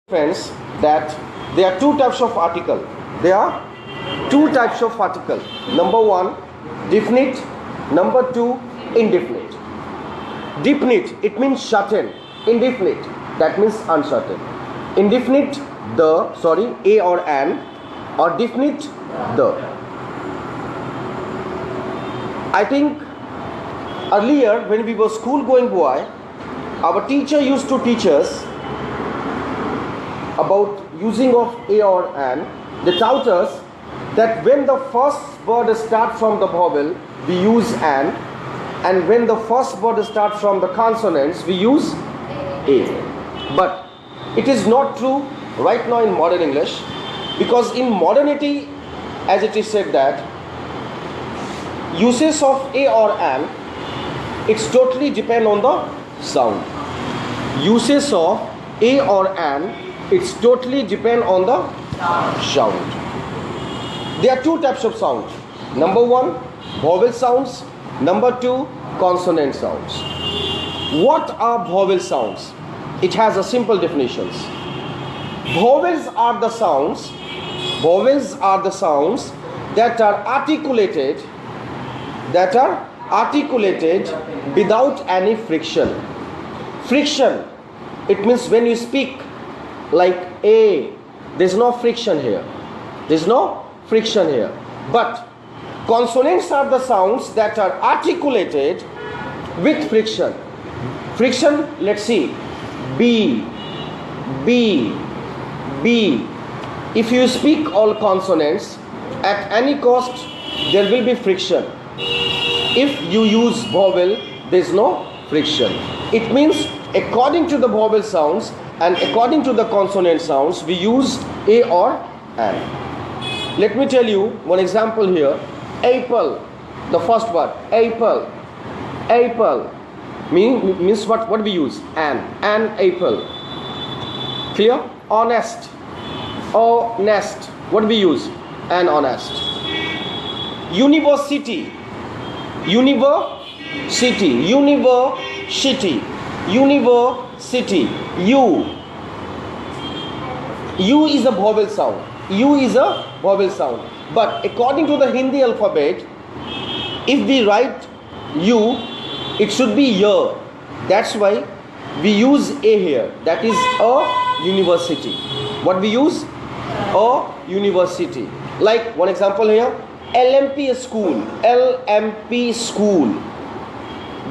Friends, that there are two types of article. There are two types of article. Number one, definite. Number two, indefinite. Definite, it means certain. Indefinite, that means uncertain. Indefinite, a or an, or definite, the. I think earlier when we were school going boy, our teacher used to teach us about using of a or an. They taught us that when the first word starts from the vowel, we use an, and when the first word starts from the consonants, we use a. But it is not true right now in modern English, because in modernity, as it is said that uses of a or an, it's totally depend on the sound. Uses of a or an, it's totally depend on the sound. There are two types of sound. Number one, vowel sounds. Number two, consonant sounds. What are vowel sounds? It has a simple definitions. Vowels are the sounds. Vowels are the sounds that are articulated. Without any friction. Friction, it means when you speak like a, there's no friction here. There's no friction here. But consonants are the sounds that are articulated with friction. Friction, let's see. B, B, B. If you speak all consonants, at any cost there will be friction. If you use vowel, there's no friction. It means according to the vowel sounds and according to the consonant sounds, we use a or an. Let me tell you one example here. Apple, the first word, apple. Apple means what we use? An apple. Clear? Honest. Honest. What we use? An honest. University. University. University. University. U is a vowel sound. U is a vowel sound. But according to the Hindi alphabet, if we write U, it should be ya. That's why we use a here. That is a university. What we use? A university. Like one example here, LMP school. LMP school.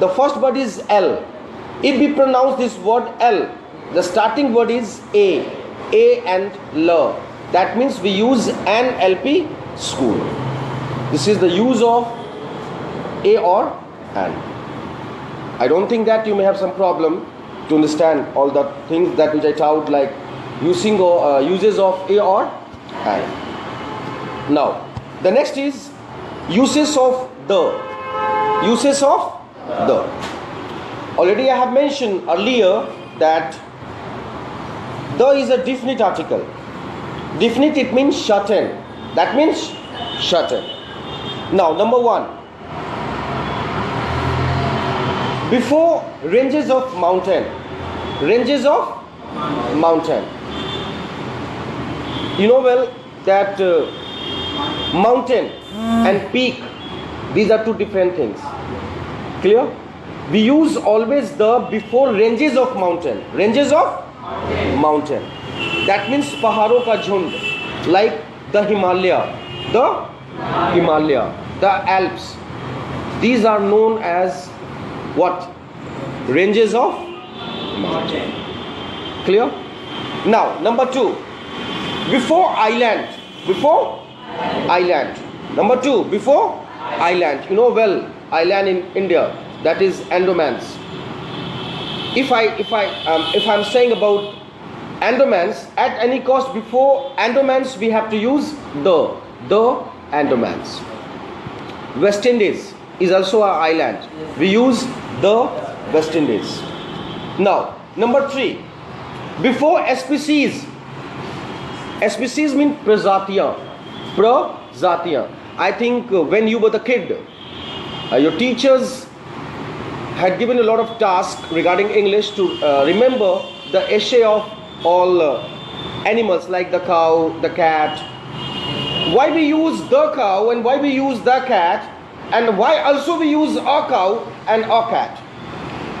The first word is L. If we pronounce this word L, the starting word is A and L. That means we use an LP school. This is the use of a or an. I don't think that you may have some problem to understand all the things that which I taught, like using uses of a or an. Now, the next is uses of the. Uses of the. Already I have mentioned earlier that the is a definite article. Definite, it means certain. That means certain. Now, number one. Before ranges of mountain. Ranges of mountain. You know well that mountain and peak, these are two different things. Clear? We use always the before ranges of mountain. Ranges of mountain. That means paharo ka jhund, like the Himalaya, the Alps. These are known as what? Ranges of mountain. Clear? Now, number two. Before island. Before island. Number two. Before island. You know well, island in India. That is Andamans. If I'm saying about Andamans, at any cost before Andamans we have to use the Andamans. West Indies is also an island. We use the West Indies. Now, number three. Before species. Species means prajatiyan. Prajatiyan. I think when you were the kid, your teachers had given a lot of tasks regarding English to remember the essay of all animals like the cow, the cat. Why we use the cow and why we use the cat, and why also we use a cow and a cat?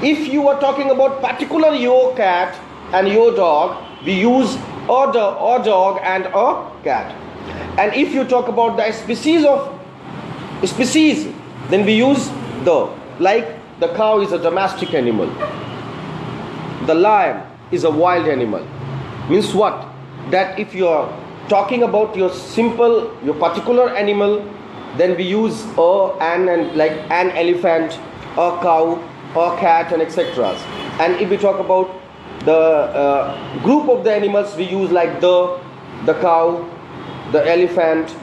If you are talking about particular your cat and your dog, we use a dog and a cat. And if you talk about the species, then we use the. Like the cow is a domestic animal, the lion is a wild animal. Means what? That if you are talking about your particular animal, then we use and like an elephant, a cow, a cat, and etc. And if we talk about the group of the animals, we use like the cow, the elephant,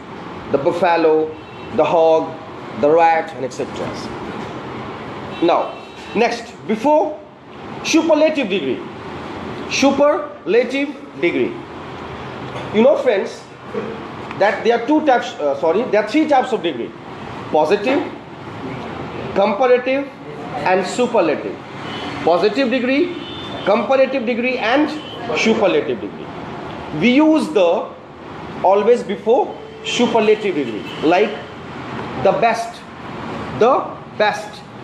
the buffalo, the hog, the rat, and etc. Now, next, before superlative degree. Superlative degree. You know, friends, that there are three types of degree: positive, comparative, and superlative. Positive degree, comparative degree, and superlative degree. We use the always before superlative degree, like the best.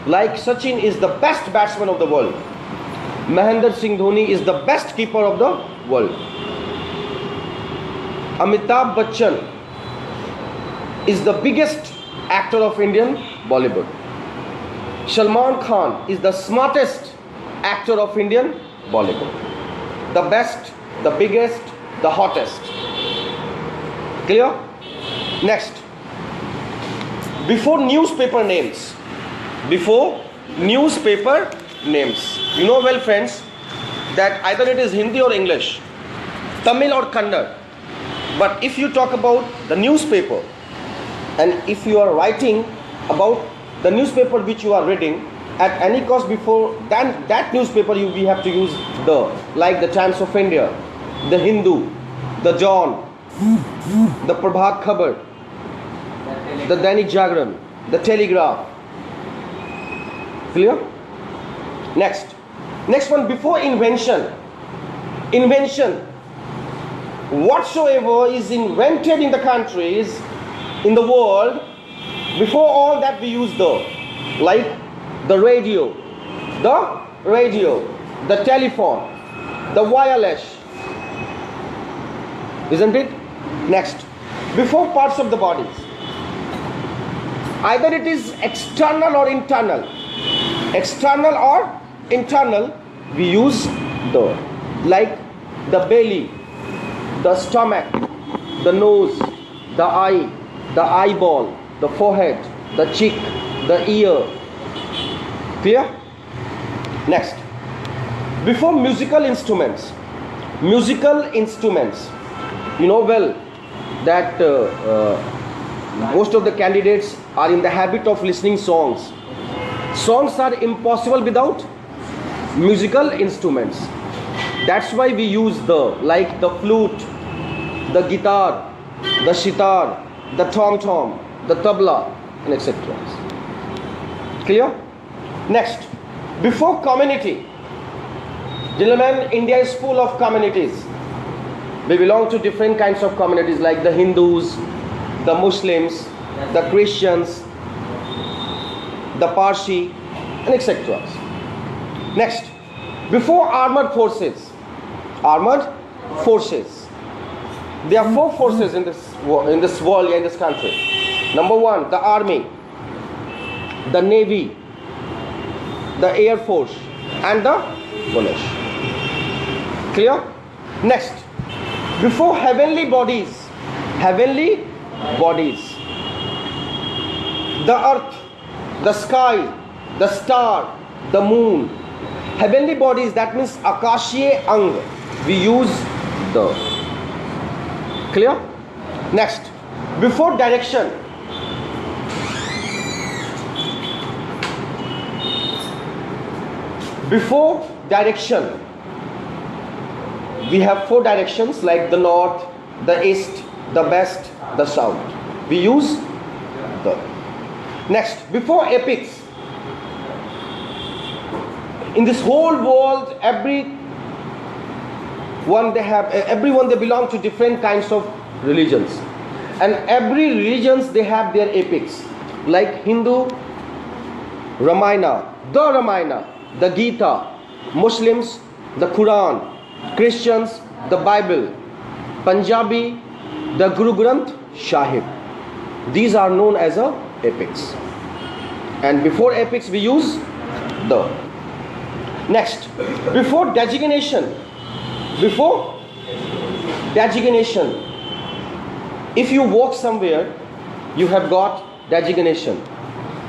Like Sachin is the best batsman of the world. Mahendra Singh Dhoni is the best keeper of the world. Amitabh Bachchan is the biggest actor of Indian Bollywood. Salman Khan is the smartest actor of Indian Bollywood. The best, the biggest, the hottest. Clear? Next. Before newspaper names. You know well, friends, that either it is Hindi or English, Tamil or Kannada. But if you talk about the newspaper, and if you are writing about the newspaper which you are reading, at any cost before that newspaper we have to use the, like the Times of India, the Hindu, the Dawn, the Prabhat Khabar, the Dainik Jagran, the Telegraph. Clear? Next one, before invention. Whatsoever is invented in the countries, in the world, before all that we use the, like the radio, the telephone, the wireless, isn't it? Next, before parts of the bodies, either it is external or internal, we use the, like the belly, the stomach, the nose, the eye, the eyeball, the forehead, the cheek, the ear. Clear? Next, before musical instruments, you know well that most of the candidates are in the habit of listening songs. Songs are impossible without musical instruments. That's why we use the, like the flute, the guitar, the sitar, the tom-tom, the tabla, and etc. Clear? Next, before community. Gentlemen, India is full of communities. We belong to different kinds of communities like the Hindus, the Muslims, the Christians, the Parsi, and etc. Next, before armored forces. There are 4 forces in this world, in this country. Number 1, the army, the navy, the air force, and the police. Clear? Next, before heavenly bodies, the earth, the sky, the star, the moon, heavenly bodies, that means 𝐼𝐴 we use the. Clear? Next, before direction, we have 4 directions like the north, the east, the west, the south. We use the. Next, before epics. In this whole world, every One, they have, everyone, they belong to different kinds of religions, and every religions they have their epics. Like Hindu, Ramayana, the Gita; Muslims, the Quran; Christians, the Bible; Punjabi, the Guru Granth Sahib. These are known as a epics, and before epics we use the. Next, before designation, if you walk somewhere, you have got designation.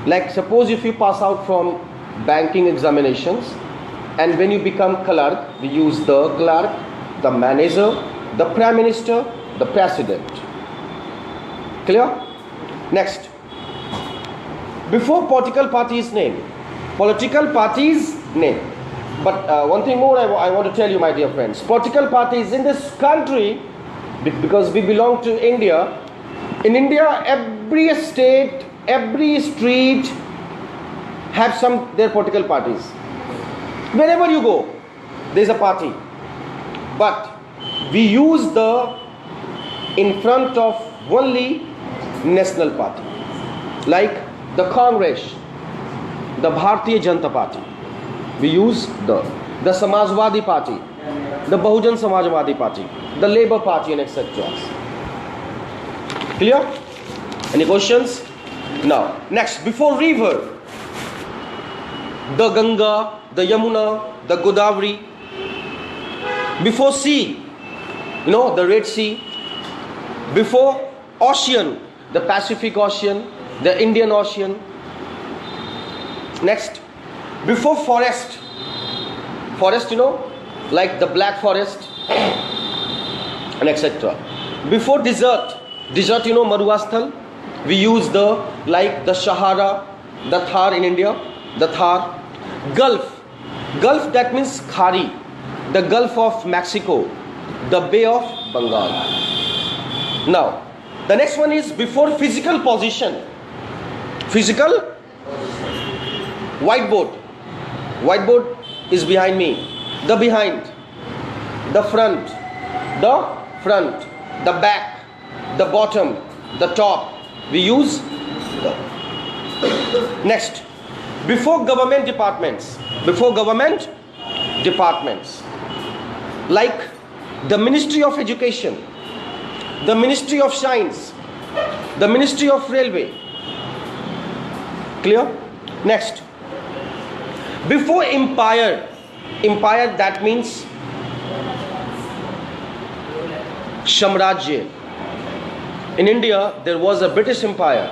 Like suppose if you pass out from banking examinations, and when you become clerk, we use the clerk, the manager, the prime minister, the president. Clear? Next, before political party's name. But one thing more I want to tell you, my dear friends. Political parties in this country, because we belong to India. In India, every state, every street have their political parties. Wherever you go, there is a party. But we use the in front of only national party, like the Congress, the Bharatiya Janata Party. We use the Samajwadi Party, the Bahujan Samajwadi Party, the Labour Party, and etc. Clear? Any questions? Now, next, before river, the Ganga, the Yamuna, the Godavari. Before sea, the Red Sea. Before ocean, the Pacific Ocean, the Indian Ocean. Next, before forest, like the Black Forest and etc. Before desert, Maruvasthal, we use the Sahara, the Thar in India, the Thar. Gulf, that means Khari, the Gulf of Mexico, the Bay of Bengal. Now, the next one is before physical position. Whiteboard is behind me. The behind, the front, the back, the bottom, the top. We use the. Next, before government departments, like the Ministry of Education, the Ministry of Science, the Ministry of Railway. Clear? Next, before empire, that means Samrajya. In India, there was a British Empire,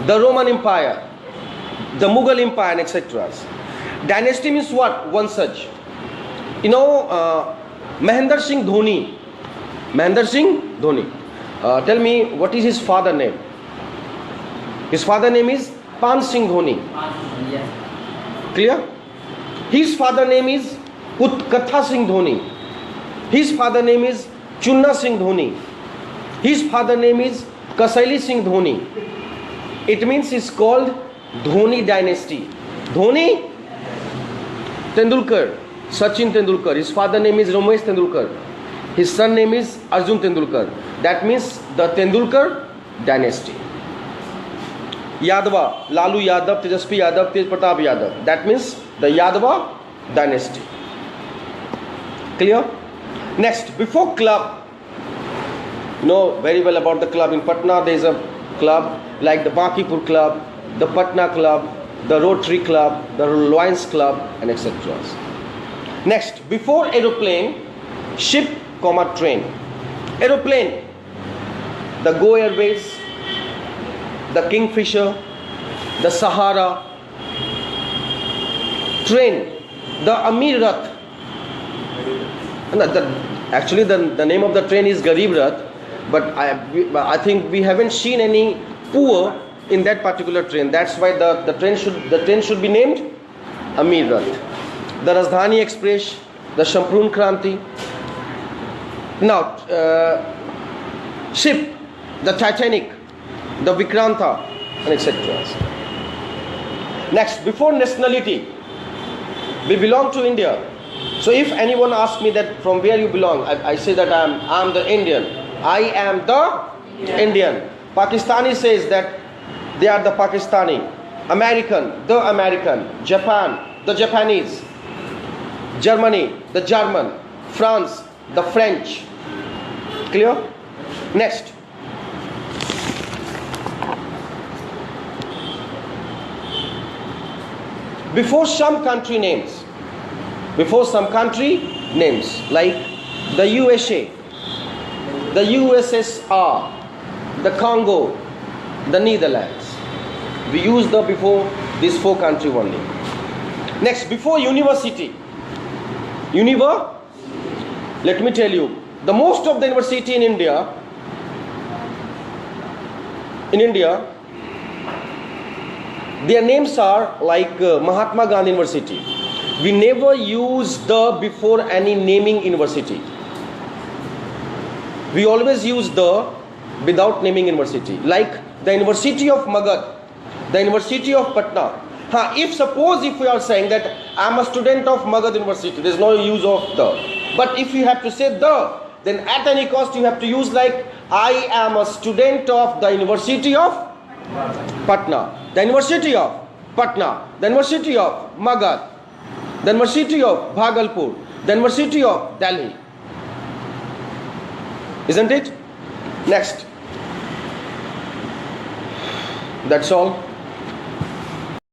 the Roman Empire, the Mughal Empire, and etc. Dynasty means what? Vansaj. Mahendra Singh Dhoni. Tell me, what is his father name? His father name is Pan Singh Dhoni. Clear? His father name is Utkatha Singh Dhoni. His father name is Chunna Singh Dhoni. His father name is Kasaili Singh Dhoni. It means it's called Dhoni dynasty. Dhoni, Tendulkar, Sachin Tendulkar. His father name is Ramesh Tendulkar. His son name is Arjun Tendulkar. That means the Tendulkar dynasty. Yadava, Lalu Yadav, Tejasvi Yadav, Tej Pratap Yadav. That means the Yadava dynasty. Clear? Next, before club, you know very well about the club. In Patna, there is a club like the Bankipur Club, the Patna Club, the Rotary Club, the Lions Club, and etc. Next, before aeroplane, ship, train. Aeroplane, the Go Airways, the Kingfisher, the Sahara. Train, the Amir Rath. Actually, the name of the train is Garib Rath, but I think we haven't seen any poor in that particular train. That's why the train should be named Amir Rath. The Rajdhani Express, the Shamprun Kranti. Now, ship, the Titanic, the Vikranta, and etc. Next, before nationality, we belong to India. So if anyone asks me that from where you belong, I say that I'm the Indian. I am the Indian. Pakistani says that they are the Pakistani. American, the American. Japan, the Japanese. Germany, the German. France, the French. Clear? Next. Before some country names, like the USA, the USSR, the Congo, the Netherlands, we use the before these four countries only. Next, before university, let me tell you, the most of the university in India, their names are like Mahatma Gandhi University. We never use the before any naming university. We always use the without naming university. Like the University of Magad, the University of Patna. If we are saying that I am a student of Magad University, there is no use of the. But if you have to say the, then at any cost you have to use like I am a student of the University of Patna, the University of Patna, the University of Magad, the University of Bhagalpur, the University of Delhi. Isn't it? Next. That's all.